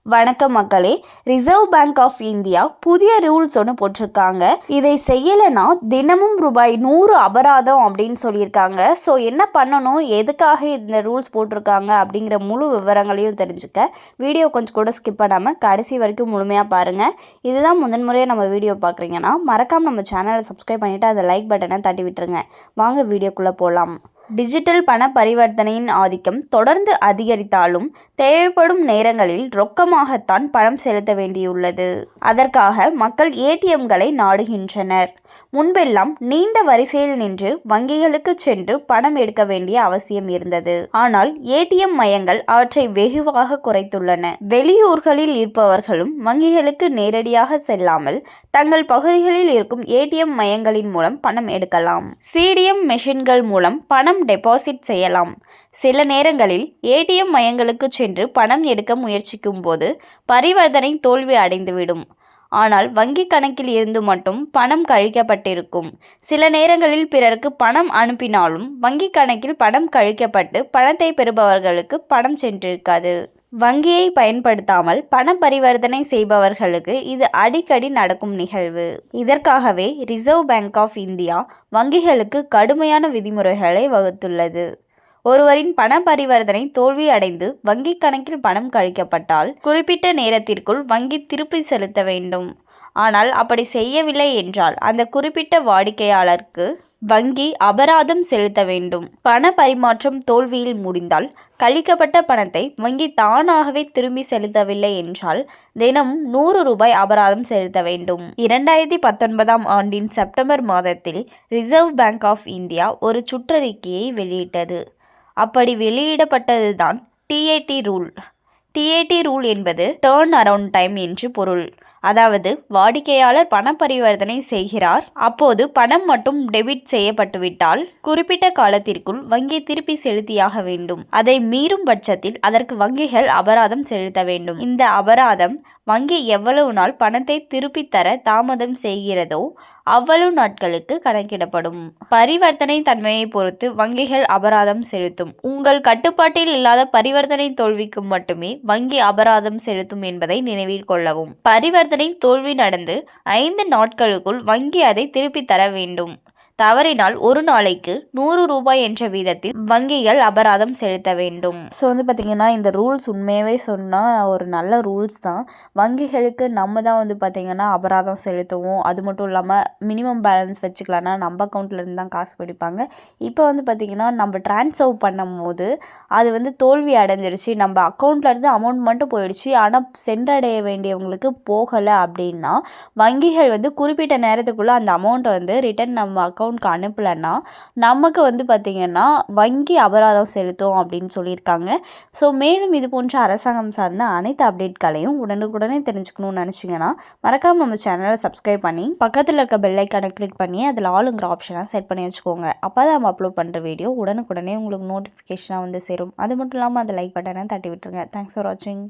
வணக்கம் மக்களே. Reserve bank of India புதிய ரூல்ஸ் ஒன்று போட்டிருக்காங்க. இதை செய்யலைன்னா தினமும் ரூபாய் 100 அபராதம் அப்படின்னு சொல்லியிருக்காங்க. ஸோ என்ன பண்ணணும், எதுக்காக இந்த ரூல்ஸ் போட்டிருக்காங்க அப்படிங்கிற முழு விவரங்களையும் தெரிஞ்சுக்க வீடியோ கொஞ்சம் கூட ஸ்கிப் பண்ணாமல் கடைசி வரைக்கும் முழுமையாக பாருங்கள். இதுதான் முதன்முறையாக நம்ம வீடியோ பார்க்குறீங்கன்னா மறக்காமல் நம்ம சேனலை சப்ஸ்கிரைப் பண்ணிவிட்டு அந்த லைக் பட்டனை தட்டி விட்டுருங்க. வாங்க வீடியோக்குள்ளே போகலாம். டிஜிட்டல் பண பரிவர்த்தனையின் ஆதிக்கம் தொடர்ந்து அதிகரித்தாலும் தேவைப்படும் நேரங்களில் ரொக்கமாகத்தான் பணம் செலுத்த வேண்டியுள்ளது. அதற்காக மக்கள் ஏடிஎம்களை நாடுகின்றனர். முன்பெல்லாம் நீண்ட வரிசையில் நின்று வங்கிகளுக்கு சென்று பணம் எடுக்க வேண்டிய அவசியம் இருந்தது. ஆனால் ஏடிஎம் மையங்கள் அவற்றை வெகுவாக குறைத்துள்ளன. வெளியூர்களில் இருப்பவர்களும் வங்கிகளுக்கு நேரடியாக செல்லாமல் தங்கள் பகுதிகளில் இருக்கும் ஏடிஎம் மையங்களின் மூலம் பணம் எடுக்கலாம். சிடிஎம் மெஷின்கள் மூலம் பணம் டெபாசிட் செய்யலாம். சில நேரங்களில் ஏடிஎம் மையங்களுக்கு சென்று பணம் எடுக்க முயற்சிக்கும் போது பரிவர்த்தனை தோல்வி அடைந்துவிடும். ஆனால் வங்கி கணக்கில் இருந்து மட்டும் பணம் கழிக்கப்பட்டிருக்கும். சில நேரங்களில் பிறருக்கு பணம் அனுப்பினாலும் வங்கி கணக்கில் பணம் கழிக்கப்பட்டு பணத்தை பெறுபவர்களுக்கு பணம் சென்றிருக்காது. வங்கியை பயன்படுத்தாமல் பண பரிவர்த்தனை செய்பவர்களுக்கு இது அடிக்கடி நடக்கும் நிகழ்வு. இதற்காகவே ரிசர்வ் பேங்க் ஆஃப் இந்தியா வங்கிகளுக்கு கடுமையான விதிமுறைகளை வகுத்துள்ளது. ஒருவரின் பண பரிவர்த்தனை தோல்வி அடைந்து வங்கி கணக்கில் பணம் கழிக்கப்பட்டால் குறிப்பிட்ட நேரத்திற்குள் வங்கி திருப்பி செலுத்த வேண்டும். ஆனால் அப்படி செய்யவில்லை என்றால் அந்த குறிப்பிட்ட வாடிக்கையாளருக்கு வங்கி அபராதம் செலுத்த வேண்டும். பண பரிமாற்றம் தோல்வியில் முடிந்தால் கழிக்கப்பட்ட பணத்தை வங்கி தானாகவே திரும்பி செலுத்தவில்லை என்றால் தினமும் 100 ரூபாய் அபராதம் செலுத்த வேண்டும். 2019ஆம் ஆண்டின் செப்டம்பர் மாதத்தில் ரிசர்வ் பேங்க் ஆஃப் இந்தியா ஒரு சுற்றறிக்கையை வெளியிட்டது. அப்படி வெளியிடப்பட்டதுதான் டிஏடி ரூல். டிஏடி ரூல் என்பது டர்ன் அரவுண்ட் டைம் என்று பொருள். அதாவது வாடிக்கையாளர் பண பரிவர்த்தனை செய்கிறார், அப்போது பணம் மட்டும் டெபிட் செய்யப்பட்டுவிட்டால் குறிப்பிட்ட காலத்திற்குள் வங்கி திருப்பி செலுத்தியாக வேண்டும். அதை மீறும் பட்சத்தில் அதற்கு வங்கிகள் அபராதம் செலுத்த வேண்டும். இந்த அபராதம் வங்கி எவ்வளவு நாள் பணத்தை திருப்பி தர தாமதம் செய்கிறதோ அவ்வளவு நாட்களுக்கு கணக்கிடப்படும். பரிவர்த்தனை தன்மையை பொறுத்து வங்கிகள் அபராதம் செலுத்தும். உங்கள் கட்டுப்பாட்டில் இல்லாத பரிவர்த்தனை தோல்விக்கு மட்டுமே வங்கி அபராதம் செலுத்தும் என்பதை நினைவில் கொள்ளவும். பரிவர்த்தனை தோல்வி நடந்து 5 நாட்களுக்குள் வங்கி அதை திருப்பி தர வேண்டும். தவறினால் ஒரு நாளைக்கு 100 ரூபாய் என்ற வீதத்தில் வங்கிகள் அபராதம் செலுத்த வேண்டும். ஸோ பார்த்திங்கன்னா இந்த ரூல்ஸ் உண்மையாகவே சொன்னால் ஒரு நல்ல ரூல்ஸ் தான். வங்கிகளுக்கு நம்ம தான் பார்த்திங்கன்னா அபராதம் செலுத்துவோம். அது மட்டும் இல்லாமல் மினிமம் பேலன்ஸ் வச்சுக்கலாம்னா நம்ம அக்கௌண்ட்லேருந்து தான் காசு பிடிப்பாங்க. இப்போ பார்த்திங்கன்னா நம்ம ட்ரான்ஸ்ஃபர் பண்ணும்போது அது தோல்வி அடைஞ்சிருச்சு, நம்ம அக்கௌண்ட்லேருந்து அமௌண்ட் மட்டும் போயிடுச்சு, ஆனால் சென்றடைய வேண்டியவங்களுக்கு போகலை அப்படின்னா வங்கிகள் குறிப்பிட்ட நேரத்துக்குள்ளே அந்த அமௌண்ட்டை ரிட்டன் நம்ம அக்கௌண்ட்க்கு அனுப்பலைன்னா நமக்கு பார்த்திங்கன்னா வங்கி அபராதம் செலுத்தும் அப்படின்னு சொல்லியிருக்காங்க. ஸோ மேலும் இது போன்ற அரசாங்கம் சார்ந்த அனைத்து அப்டேட்களையும் உடனுக்குடனே தெரிஞ்சுக்கணும்னு நினச்சிங்கன்னா மறக்காமல் நம்ம சேனலை சப்ஸ்கிரைப் பண்ணி பக்கத்தில் இருக்க பெல் ஐக்கானை கிளிக் பண்ணி அதில் ஆளுங்கிற ஆப்ஷனை செட் பண்ணி வச்சுக்கோங்க. அப்போ தான் நம்ம அப்லோட் பண்ணுற வீடியோ உடனுக்குடனே உங்களுக்கு நோட்டிஃபிகேஷனாக சேரும். அது மட்டும் இல்லாமல் அந்த லைக் பட்டனை தட்டி விட்டுருங்க. தேங்க்ஸ் ஃபார் வாட்சிங்.